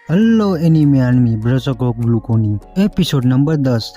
Hello anime army ब्रसक of ग्लूकोनी episode number 10।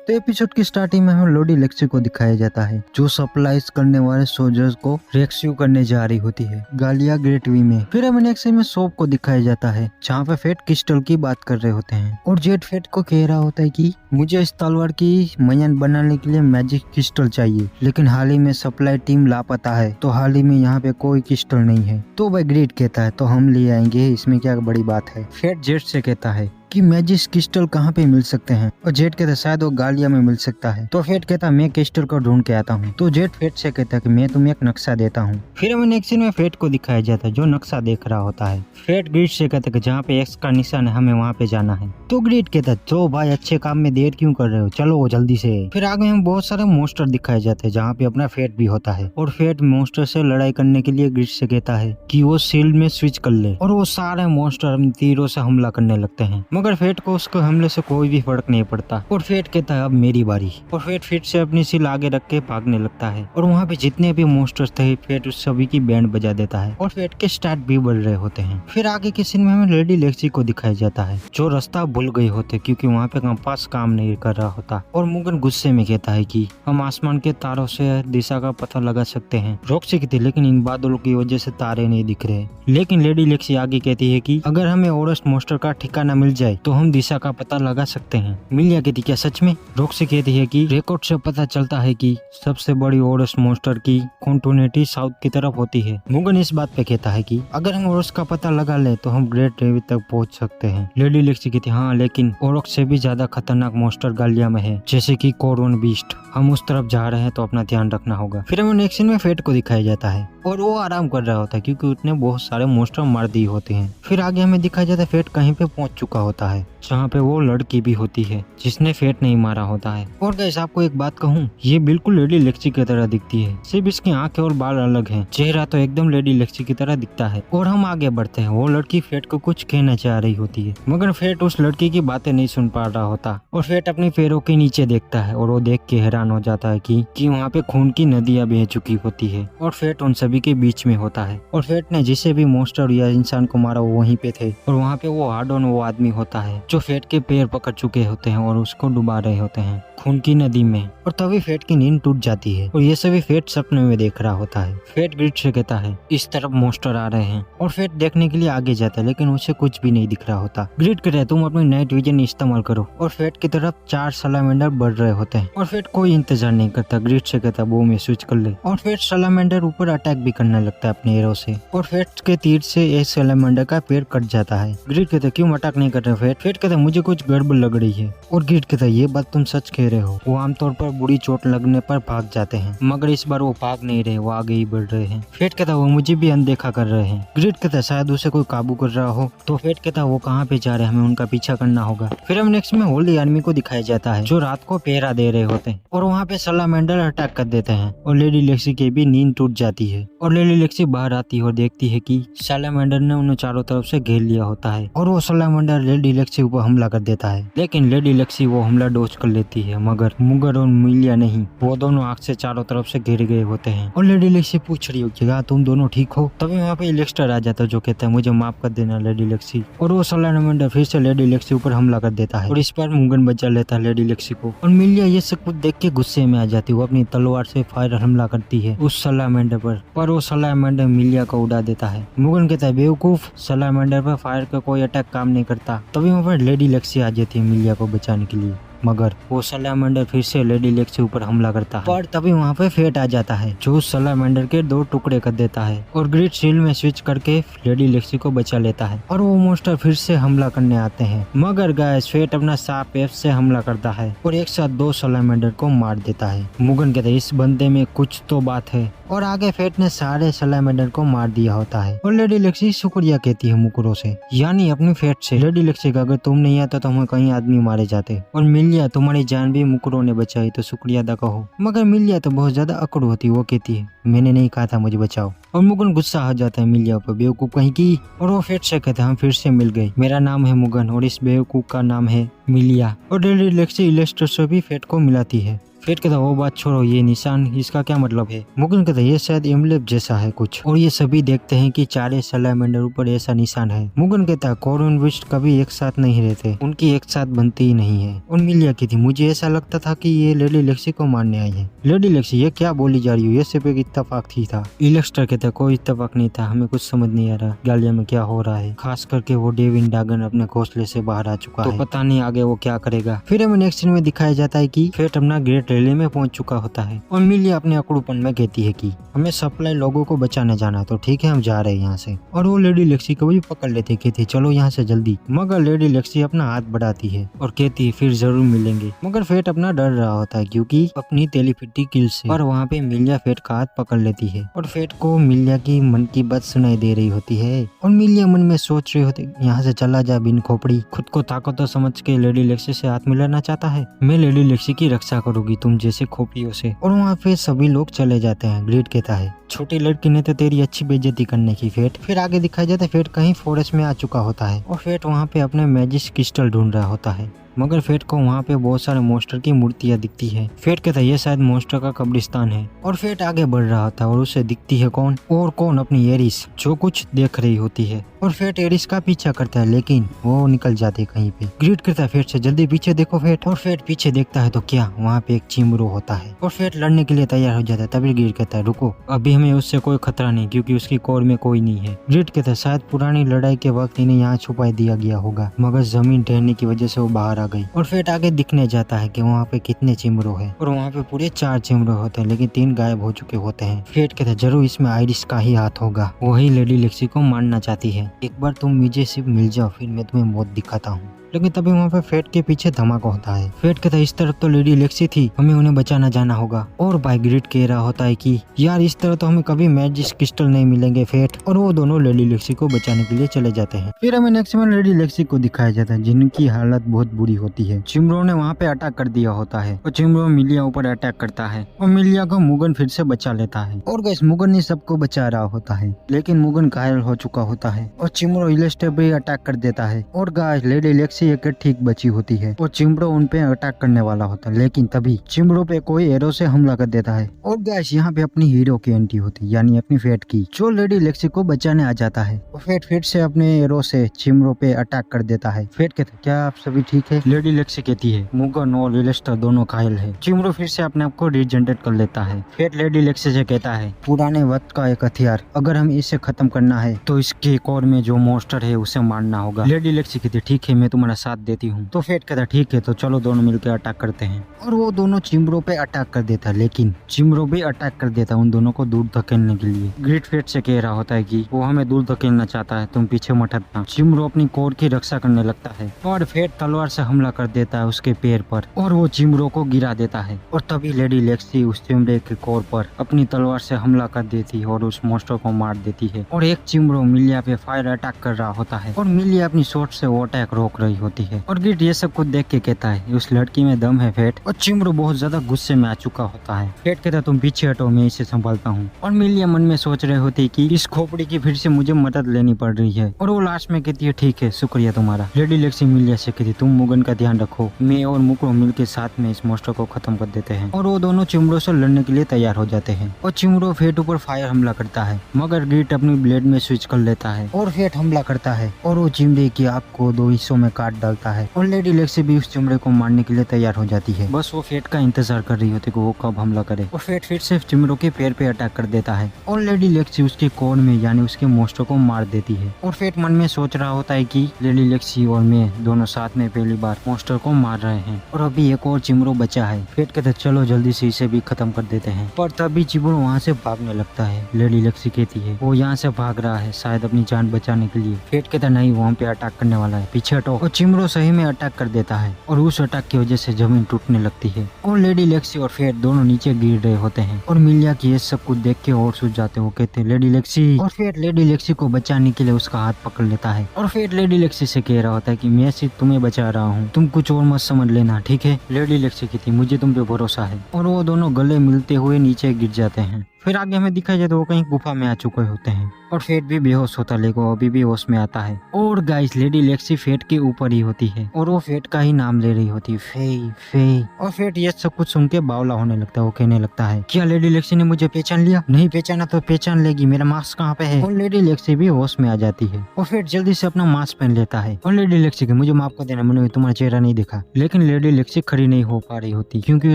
तो एपिसोड की स्टार्टिंग में हमें लोडी लेक्सी को दिखाया जाता है जो सप्लाईज करने वाले सोल्जर्स को रेस्क्यू करने जा रही होती है गालिया ग्रेट वी में। फिर हमें नेक्स्ट सीन में सोप को दिखाया जाता है जहाँ पे फेट क्रिस्टल की बात कर रहे होते हैं और जेट फेट को कह रहा होता है कि मुझे इस तलवार की मयन बनाने के लिए मैजिक क्रिस्टल चाहिए, लेकिन हाल ही में सप्लाई टीम लापता है तो हाल ही में यहाँ पे कोई क्रिस्टल नहीं है। तो वह ग्रेट कहता है तो हम ले आएंगे, इसमें क्या बड़ी बात है। फेट जेट से कहता है कि मैजिक क्रिस्टल कहाँ पे मिल सकते हैं और जेट कहता है शायद वो गालिया में मिल सकता है। तो फेट कहता है मैं क्रिस्टल को ढूंढ के आता हूँ। तो जेट फेट से कहता है कि मैं तुम्हें एक नक्शा देता हूँ। फिर हमें नेक्स्ट सीन में फेट को दिखाया जाता है जो नक्शा देख रहा होता है। फेट ग्रीड से कहता है कि जहाँ पे एक्स का निशान है हमें वहाँ पे जाना है। तो ग्रीड कहता है तो भाई अच्छे काम में देर क्यों कर रहे हो, चलो जल्दी से। फिर आगे हमें बहुत सारे मॉन्स्टर दिखाए जाते हैं जहाँ पे अपना फेट भी होता है और फेट मॉन्स्टर से लड़ाई करने के लिए ग्रीड से कहता है कि वो शील्ड में स्विच कर ले और वो सारे मॉन्स्टर अपने तीरों से हमला करने लगते हैं, मगर फेट को उसके हमले से कोई भी फर्क नहीं पड़ता और फेट कहता है अब मेरी बारी। और फेट फिर से अपनी सील आगे रख के भागने लगता है और वहाँ पे जितने भी मॉन्स्टर्स थे फेट उस सभी की बैंड बजा देता है और फेट के स्टार्ट भी बढ़ रहे होते हैं। फिर आगे के सीन में हमें लेडी लेक्सी को दिखाया जाता है जो रास्ता भूल गए होते क्योंकि वहाँ पे कंपास काम नहीं कर रहा होता और मुगन गुस्से में कहता है कि हम आसमान के तारों से दिशा का पता लगा सकते हैं। रॉक्सी कहती है लेकिन इन बादलों की वजह से तारे नहीं दिख रहे। लेकिन लेडी लेक्सी आगे कहती है कि अगर हमें ओरस्ट मॉन्स्टर का ठिकाना मिल जाए तो हम दिशा का पता लगा सकते हैं। मिलिया कहती क्या सच में? रॉक्सी कहती है कि रिकॉर्ड से पता चलता है कि सबसे बड़ी ओरस मॉन्स्टर की कॉन्टिन्यूटी साउथ की तरफ होती है। मुगन इस बात पे कहता है कि अगर हम ओरस का पता लगा ले तो हम ग्रेट रेवी तक पहुंच सकते हैं। लेडी लेक्सी कहती हाँ लेकिन ओरक्स से भी ज्यादा खतरनाक मॉन्स्टर गालिया में है जैसे कि कोरवन बीस्ट, हम उस तरफ जा रहे हैं तो अपना ध्यान रखना होगा। फिर हमें नेक्स्ट सीन में फेट को दिखाया जाता है और वो आराम कर रहा होता है क्योंकि उसने बहुत सारे मॉन्स्टर मार दिए होते हैं। फिर आगे हमें दिखाया जाता है फेट कहीं पे पहुंच चुका होता है जहाँ पे वो लड़की भी होती है जिसने फेट नहीं मारा होता है। और गाइस आपको एक बात कहूँ, ये बिल्कुल लेडी लेक्सी की तरह दिखती है, सिर्फ इसकी आंखें और बाल अलग हैं, चेहरा तो एकदम लेडी लेक्सी की तरह दिखता है। और हम आगे बढ़ते हैं, वो लड़की फेट को कुछ कहना चाह रही होती है मगर फेट उस लड़की की बातें नहीं सुन पा रहा होता और फेट अपने पैरों के नीचे देखता है और वो देख के हैरान हो जाता है कि वहाँ पे खून की नदियां बह चुकी होती है और फेट उन सभी के बीच में होता है। और फेट ने जिसे भी मॉन्स्टर या इंसान को मारा वो वहीं पे थे और वहाँ पे वो हार्डोन वो आदमी होता है जो फेट के पैर पकड़ चुके होते हैं और उसको डुबा रहे होते हैं खून की नदी में। और तभी फेट की नींद टूट जाती है और ये सभी फेट सपने में देख रहा होता है। फेट ग्रिड से कहता है इस तरफ मॉन्स्टर आ रहे हैं और फेट देखने के लिए आगे जाता है लेकिन उसे कुछ भी नहीं दिख रहा होता। ग्रिड कहता है तुम अपनी नाइट विजन इस्तेमाल करो और फेट की तरफ 4 सलामेंडर बढ़ रहे होते हैं और फेट कोई इंतजार नहीं करता। ग्रिड से कहता वो में स्विच कर ले और फेट सलामेंडर ऊपर अटैक भी करने लगता है अपने एरो से और फेट के तीर से एक सलामेंडर का पैर कट जाता है। ग्रिड कहता क्यों अटैक नहीं कर रहे फेट? फेट कहता मुझे कुछ गड़बड़ लग रही है और ग्रिड कहता ये बात तुम सच कह रहे हो। वो आमतौर पर बुरी चोट लगने पर भाग जाते हैं मगर इस बार वो भाग नहीं रहे, वो आगे ही बढ़ रहे हैं। फेट कहता वो मुझे भी अनदेखा कर रहे हैं। ग्रिड कहता शायद उसे कोई काबू कर रहा हो। तो फेट कहता वो कहाँ पे जा रहे हैं, हमें उनका पीछा करना होगा। फिर हम नेक्स्ट में होली आर्मी को दिखाया जाता है जो रात को पहरा दे रहे होते हैं और वहाँ पे सलामेंडर अटैक कर देते हैं और लेडी लेक्सी की भी नींद टूट जाती है और लेडी लेक्सी बाहर आती है और देखती है कि सलामेंडर ने उन्हें चारों तरफ से घेर लिया होता है और वो सलामेंडर लेडी लेक्सी ऊपर हमला कर देता है लेकिन लेडी लेक्सी वो हमला डॉज कर लेती है मगर मुगर और मिलिया नहीं, वो दोनों आग से चारों तरफ से घिर गए होते हैं और लेडी लेक्सी पूछ रही होती है तुम दोनों ठीक हो? तभी वहाँ पे इलेक्स्टर आ जाता है जो कहता है मुझे माफ कर देना लेडी लेक्सी और वो सलामेंडर फिर से लेडी लेक्सी ऊपर हमला कर देता है और इस पर मुगन बचा लेता है लेडी लेक्सी को। और मिलिया ये सब कुछ देख के गुस्से में आ जाती है, वो अपनी तलवार से फायर हमला करती है उस सलामेंडर पर वो सलामेंडर मिलिया को उड़ा देता है। मुगन कहता है बेवकूफ, सलामेंडर पर फायर का कोई अटैक काम नहीं करता। तभी वहाँ पर लेडी लेक्सी आ जाती है मिलिया को बचाने के लिए मगर वो सलामेंडर फिर से लेडी लेक्सी ऊपर हमला करता है पर तभी वहाँ पे फेट आ जाता है जो सलामेंडर के 2 टुकड़े कर देता है और ग्रिड शील्ड में स्विच करके लेडी लेक्सी को बचा लेता है और वो मॉन्स्टर फिर से हमला करने आते हैं मगर गाइस फेट अपना साफ एफ से हमला करता है और एक साथ 2 सलामेंडर को मार देता है। मुगन कहते इस बंदे में कुछ तो बात है और आगे फेट ने सारे सलामेंडर को मार दिया होता है और लेडी लेक्सी शुक्रिया कहती है मुकुरो से यानी अपनी फेट से। लेडी लेक्सी का अगर तुम नहीं आता तो हमें कई आदमी मारे जाते और मिलिया तुम्हारी जान भी मुकुरो ने बचाई तो शुक्रिया अदा कहो। मगर मिलिया तो बहुत ज्यादा अकड़ होती, वो कहती है मैंने नहीं कहा था मुझे बचाओ और मुगन गुस्सा हो जाता है मिलिया पर बेवकूफ कहीं की और वो फेट से कहते हैं हम फिर से मिल गए, मेरा नाम है मुगन और इस बेवकूफ का नाम है मिलिया। और लेडी लेक्सी इलेस्टर से भी फेट को मिलाती है। फेट कहता वो बात छोड़ो, ये निशान इसका क्या मतलब है? मुगन कहता ये शायद एम्बलेम जैसा है कुछ, और ये सभी देखते हैं कि चारे सैलामेंडर ऊपर ऐसा निशान है। मुगन कहता कॉर्न विस्ट कभी एक साथ नहीं रहते, उनकी एक साथ बनती ही नहीं है। और मिलिया कहती मुझे ऐसा लगता था कि ये लेडी लेक्सी को मारने आई है। लेडी लेक्सी ये क्या बोली जा रही हो, ये सिर्फ एक इत्तेफाक ही था। इलेक्स्टर कहता कोई इत्तेफाक नहीं था, हमें कुछ समझ नहीं आ रहा गालिया में क्या हो रहा है, खास करके वो डेविन डागन अपने घोंसले से बाहर आ चुका है, तो पता नहीं आगे वो क्या करेगा। फिर हमें नेक्स्ट सीन में दिखाया जाता है कि फेट अपना ग्रेट रैली में पहुंच चुका होता है और मिलिया अपने अकड़ूपन में कहती है कि हमें सप्लाई लोगों को बचाने जाना, तो ठीक है हम जा रहे हैं यहाँ से। और वो लेडी लेक्सी को भी पकड़ लेते, कहती चलो यहाँ से जल्दी। मगर लेडी लेक्सी अपना हाथ बढ़ाती है और कहती है फिर जरूर मिलेंगे। मगर फेट अपना डर रहा होता है क्योंकि अपनी तेलीफिटी किल से, और वहाँ पे मिलिया फेट का हाथ पकड़ लेती है और फेट को मिलिया की मन की बात सुनाई दे रही होती है। और मिलिया मन में सोच रही होती यहाँ से चला जा बिन खोपड़ी, खुद को ताकतवर समझ के लेडी लेक्सी से हाथ मिलाना चाहता है, मैं लेडी लेक्सी की रक्षा करूंगी तुम जैसे खोपड़ियों से। और वहाँ पे सभी लोग चले जाते हैं। ग्रीड कहता है छोटी लड़की ने तो तेरी अच्छी बेइज्जती करने की फेट। फिर आगे दिखाया जाता है फेट कहीं फॉरेस्ट में आ चुका होता है और फेट वहाँ पे अपने मैजिक क्रिस्टल ढूंढ रहा होता है। मगर फेट को वहाँ पे बहुत सारे मॉन्स्टर की मूर्तियाँ दिखती है। फेट कहता है ये शायद मॉन्स्टर का कब्रिस्तान है। और फेट आगे बढ़ रहा होता है और उसे दिखती है कौन और कौन, अपनी एरिस, जो कुछ देख रही होती है। और फेट एरिस का पीछा करता है लेकिन वो निकल जाती है कहीं पे। ग्रीड करता है फेट से जल्दी पीछे देखो फेट। और फेट पीछे देखता है तो क्या वहाँ पे एक चिमरो होता है और फेट लड़ने के लिए तैयार हो जाता है। तभी ग्रीड कहता है रुको, अभी हमें उससे कोई खतरा नहीं क्योंकि उसकी कोर में कोई नहीं है। ग्रीड कहता है शायद पुरानी लड़ाई के वक्त इन्हें यहाँ छुपा दिया गया होगा, मगर जमीन ढहने की वजह से वो बाहर आ गई। और फेट आगे दिखने जाता है कि वहाँ पे कितने चिमरो है और वहाँ पे पूरे 4 चिमरो होते हैं लेकिन 3 गायब हो चुके होते हैं। फेट कहता है जरूर इसमें आइरिस का ही हाथ होगा, वही लेडी लेक्सी को मारना चाहती है। एक बार तुम मुझे सिर्फ मिल जाओ फिर मैं तुम्हें मौत दिखाता हूँ। लेकिन तभी वहाँ पे फेट के पीछे धमाका होता है। फेट कहता है इस तरफ तो लेडी लेक्सी थी, हमें उन्हें बचाना जाना होगा। और बाय ग्रिड कह रहा होता है कि यार इस तरह तो हमें कभी मैजिक क्रिस्टल नहीं मिलेंगे फेट। और वो दोनों लेडी लेक्सी को बचाने के लिए चले जाते हैं। फिर हमें नेक्स्ट में लेडी लेक्सी को दिखाया जाता है जिनकी हालत बहुत बुरी होती है। चिमरो ने वहाँ पे अटैक कर दिया होता है और चिमरो मिलिया ऊपर अटैक करता है और मिलिया को मुगन फिर से बचा लेता है। और गैस मुगन ही सबको बचा रहा होता है लेकिन मुगन घायल हो चुका होता है और चिमरो इलेस्टर भी अटैक कर देता है। और गाइस लेडी लेक्सी एक ठीक बची होती है और चिमरो उन पे अटैक करने वाला होता है लेकिन तभी चिमरो पे कोई एरो से हमला कर देता है। और गैस यहाँ पे अपनी हीरो की एंट्री होती है यानी अपनी फेट की, जो लेडी लेक्सी को बचाने आ जाता है। और फेट फिर से अपने एरो से चिमरो पे अटैक कर देता है। फेट कहता है क्या आप सभी ठीक है? लेडी लेक्सी कहती है मुगन और इलेस्टर दोनों घायल है। चिमरो फिर से अपने आप को रीजनरेट कर लेता है। फेट लेडी लेक्सी से कहता है पुराने वक्त का एक हथियार, अगर हम इसे खत्म करना है तो इसके कोर में जो मॉन्स्टर है उसे मारना होगा। लेडी लेक्सी कहती है ठीक है मैं तुम्हारा साथ देती हूँ। तो फेट कहता ठीक है तो चलो दोनों मिलकर अटैक करते हैं। और वो दोनों चिमरो पे अटैक कर देता है लेकिन चिमरो भी अटैक कर देता है उन दोनों को दूर धकेलने के लिए। ग्रेट फेट से कह रहा होता है कि वो हमें दूर धकेलना चाहता है, तुम पीछे मत हटना। चिमरो अपनी कोर की रक्षा करने लगता है और फेट तलवार से हमला कर देता है उसके पैर पर और वो चिमरो को गिरा देता है। और तभी लेडी लेक्सी उस चिमरे के कोर पर अपनी तलवार से हमला कर देती है और उस मॉन्स्टर को मार देती है। और एक चिमरो मिलिया पे फायर अटैक कर रहा होता है और मिलिया अपनी शॉट से वो अटैक रोक रही होती है। और ग्रिड ये सब कुछ देख के कहता है उस लड़की में दम है फेट। और चिमरो बहुत ज्यादा गुस्से में आ चुका होता है। फेट कहता तुम पीछे हटो मैं इसे संभालता हूँ। और मिलिया मन में सोच रहे होती है कि इस खोपड़ी की फिर से मुझे मदद लेनी पड़ रही है। और वो लास्ट में कहती है ठीक है शुक्रिया तुम्हारा। लेडी लेक्सी मिलिया से कहती तुम मुगन का ध्यान रखो, मैं और मुकरो मिलकर साथ में इस मॉन्स्टर को खत्म कर देते हैं। और वो दोनों चिमरो से लड़ने के लिए तैयार हो जाते हैं और चिमरो फेट ऊपर फायर हमला करता है मगर ग्रिड अपनी ब्लेड में स्विच कर लेता है और फेट हमला करता है और वो चिमड़े की आग को 2 हिस्सों में काट डालता है। और लेडी लेक्सी भी उस चिमड़े को मारने के लिए तैयार हो जाती है, बस वो फेट का इंतजार कर रही होती है कि वो कब हमला करे। और फेट फिर से चिमड़ों के पैर पे अटैक कर देता है और लेडी लेक्सी उसके कोर में यानी उसके मॉन्स्टर को मार देती है। और फेट मन में सोच रहा होता है कि लेडी लेक्सी और मैं दोनों साथ में पहली बार मॉन्स्टर को मार रहे हैं और अभी एक और चिमड़ो बचा है। फेट कहते चलो जल्दी से इसे भी खत्म कर देते हैं। पर तभी चिमड़ो वहाँ से भागने लगता है। लेडी लेक्सी कहती है वो यहाँ से भाग रहा है शायद अपनी जान बचाने के लिए। फेट कहता नहीं वहाँ पे अटैक करने वाला है, पीछे हटो। और चिमड़ो सही में अटैक कर देता है और उस अटैक की वजह से जमीन टूटने लगती है और लेडी लेक्सी और फेट दोनों नीचे गिर रहे होते हैं। और मिलिया की ये सब कुछ देख के और सूझ जाते वो कहते लेडी लेक्सी। और फेट लेडी लेक्सी को बचाने के लिए उसका हाथ पकड़ लेता है और फेट लेडी लेक्सी से कह रहा होता है कि मैं सिर्फ तुम्हें बचा रहा हूँ, तुम कुछ और मत समझ लेना ठीक है। लेडी लेक्सी कहती मुझे तुम पे भरोसा है। और वो दोनों गले मिलते हुए नीचे गिर जाते हैं। फिर आगे हमें दिखाई जाए तो वो कहीं गुफा में आ चुके होते हैं और फेट भी बेहोश होता है, लेकिन वो अभी भी होश में आता है। और गाइस लेडी लेक्सी फेट के ऊपर ही होती है और वो फेट का ही नाम ले रही होती है, फे फे। और फेट ये सब कुछ सुन के बावला होने लगता है। वो कहने लगता है, क्या लेडी लेक्सी ने मुझे पहचान लिया? नहीं पहचाना तो पहचान लेगी, मेरा मास्क कहाँ पे है? और लेडी लेक्सी भी होश में आ जाती है और फेट जल्दी से अपना मास्क पहन लेता है और लेडी लेक्सी के, मुझे माफ कर देना, मैंने तुम्हारा चेहरा नहीं देखा। लेकिन लेडी लेक्सी खड़ी नहीं हो पा रही होती क्योंकि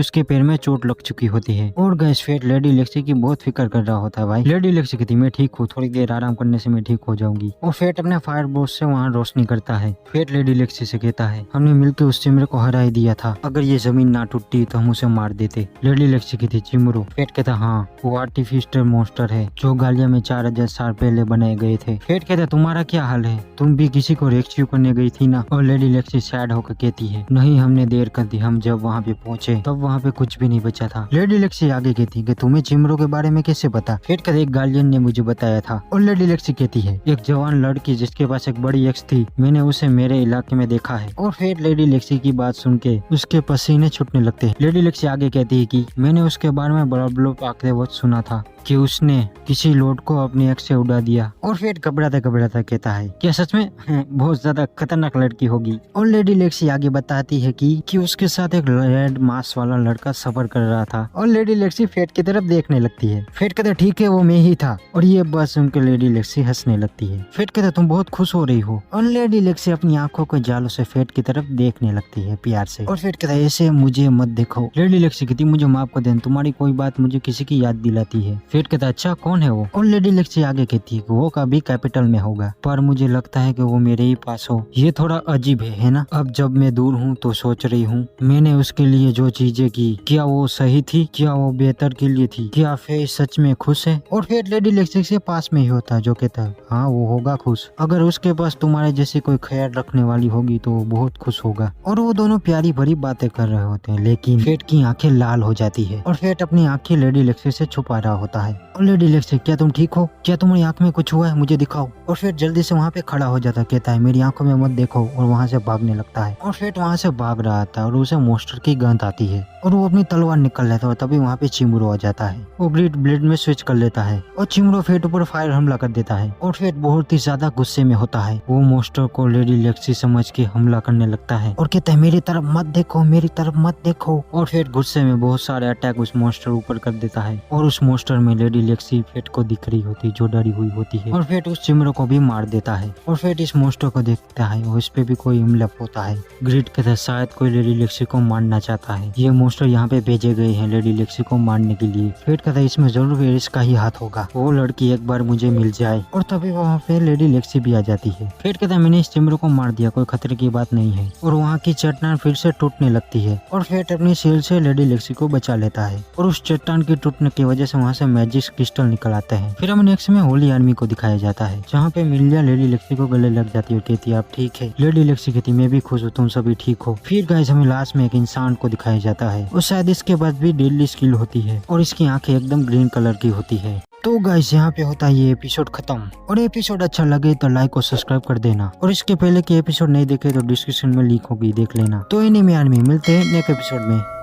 उसके पैर में चोट लग चुकी होती है। और गाइस फेट लेडी लेक्सी की बहुत फिक्र कर रहा होता है। भाई लेडी लेक्सी कहती, मैं ठीक हूँ, थोड़ी देर आराम करने से मैं ठीक हो जाऊंगी। और फेट अपने फायर बोर्स से वहाँ रोशनी करता है। फेट लेडी लेक्सी से कहता है, हमने मिलकर उस चिमरे को हरा ही दिया था, अगर ये जमीन ना टूटती तो हम उसे मार देते। लेडी लेक्सी कहती, चिमरो? फेट कहता, हाँ वो आर्टिफिशियल मॉन्स्टर है जो गालिया में 4000 साल पहले बनाए गए थे। फेट कहता, तुम्हारा क्या हाल है? तुम भी किसी को रेस्क्यू करने गई थी ना? और लेडी लेक्सी सैड होकर कहती है, नहीं हमने देर कर दी, हम जब वहाँ पे पहुँचे तब वहाँ पे कुछ भी नहीं बचा था। लेडी लेक्सी आगे कहती है कि तुम्हें चिमरो के बारे में कैसे पता? फेट कहता, एक गार्जियन ने मुझे बताया था। और लेडी लेक्सी कहती है, एक जवान लड़की जिसके पास एक बड़ी एक्स थी, मैंने उसे मेरे इलाके में देखा है। और फिर लेडी लेक्सी की बात सुन के उसके पसीने छूटने लगते हैं। लेडी लेक्सी आगे कहती है कि मैंने उसके बारे में बड़ा आखिरी वक्त सुना था कि उसने किसी लोड को अपनी एक्स से उड़ा दिया। और फिर घबराता घबराता कहता है, क्या सच में? बहुत ज्यादा खतरनाक लड़की होगी। और लेडी लेक्सी आगे बताती है कि उसके साथ एक रेड मास्क वाला लड़का सफर कर रहा था। और लेडी लेक्सी फेट की तरफ देखने लगती है। फेट कहता, ठीक है वो मैं ही था। और ये बात सुनकर लेडी लेक्सी हंसने लगती है। फेट कहता, तुम बहुत खुश हो रही हो। और लेडी लेक्सी अपनी आंखों के जालों से फेट की तरफ देखने लगती है प्यार से। और फेट कहता, ऐसे मुझे मत देखो। लेडी लेक्सी कहती, मुझे माफ कर देना, तुम्हारी कोई बात मुझे किसी की याद दिलाती है। फेट कहता, अच्छा कौन है वो? और लेडी लेक्सी आगे कहती है कि वो कभी कैपिटल में होगा, पर मुझे लगता है कि वो मेरे ही पास हो। ये थोड़ा अजीब है ना? अब जब मैं दूर हूँ तो सोच रही हूँ मैंने उसके लिए जो चीजें की, क्या वो सही थी? क्या वो बेहतर के लिए थी? क्या फे सच में खुश है? और फिर लेडी लेक्सी के पास में ही होता है जो कहता है, हाँ वो होगा खुश, अगर उसके पास तुम्हारे जैसी कोई ख्याल रखने वाली होगी तो वो बहुत खुश होगा। और वो दोनों प्यारी भरी बातें कर रहे होते हैं, लेकिन फेट की आंखें लाल हो जाती है और फेट अपनी आंखें लेडी लेक्सी से छुपा रहा होता है। और लेडी लेक्सी, क्या तुम ठीक हो? क्या तुम्हारी आंख में कुछ हुआ है? मुझे दिखाओ। और फिर जल्दी से वहाँ पे खड़ा हो जाता है, कहता है मेरी आंखों में मत देखो, और वहाँ से भागने लगता है। और फिर वहाँ से भाग रहा था और उसे मॉन्स्टर की गंध आती है और वो अपनी तलवार निकल लेता है और तभी वहाँ पे चिमरो आ जाता है। वो ग्रेट ब्लेड में स्विच कर लेता है और चिमरो फेट ऊपर फायर हमला कर देता है। और फेट बहुत ही ज्यादा गुस्से में होता है। वो मॉन्स्टर को लेडी लेक्सी समझ के हमला करने लगता है और कहता है मेरी तरफ मत देखो, मेरी तरफ मत देखो। और फेट गुस्से में बहुत सारे अटैक उस मॉन्स्टर ऊपर कर देता है और उस मॉन्स्टर में लेडी लेक्सी फेट को दिख रही होती जो डरी हुई होती है। और फेट उस चिमरो को भी मार देता है और फेट इस मॉन्स्टर को देखता है और इस पे भी कोई हमला होता है। ग्रेट कहता है शायद कोई लेडी लेक्सी को मारना चाहता है, ये मॉन्स्टर यहाँ पे भेजे गए हैं लेडी लेक्सी को मारने के लिए। फेट कहता है इसमें जरूर इसका ही हाथ होगा, वो लड़की एक बार मुझे मिल जाए। और तभी वहाँ पे लेडी लेक्सी भी आ जाती है। फेट कहता है मैंने इस चिमरो को मार दिया, कोई खतरे की बात नहीं है। और वहाँ की चट्टान फिर से टूटने लगती है और फेट अपनी शील्ड से लेडी लेक्सी को बचा लेता है और उस चट्टान के टूटने की वजह से वहाँ से मैजिक क्रिस्टल निकल आते हैं। फिर हमें नेक्स्ट में होली आर्मी को दिखाया जाता है जहाँ पे मिलिया लेडी लेक्सी को गले लग जाती है और कहती है आप ठीक है? लेडी लेक्सी कहती मैं भी खुश हूँ, तुम सभी ठीक हो। फिर गाइस हमें लास्ट में एक इंसान को दिखाया जाता है और शायद इसके बाद भी डेडली स्किल होती है और इसकी आंखें एकदम ग्रीन कलर की होती है। तो गाइस यहाँ पे होता है ये एपिसोड खत्म। और एपिसोड अच्छा लगे तो लाइक और सब्सक्राइब कर देना और इसके पहले के एपिसोड नहीं देखे तो डिस्क्रिप्शन में लिंक होगी, देख लेना। तो एनिमे आर्मी मिलते हैं नेक्स्ट एपिसोड में।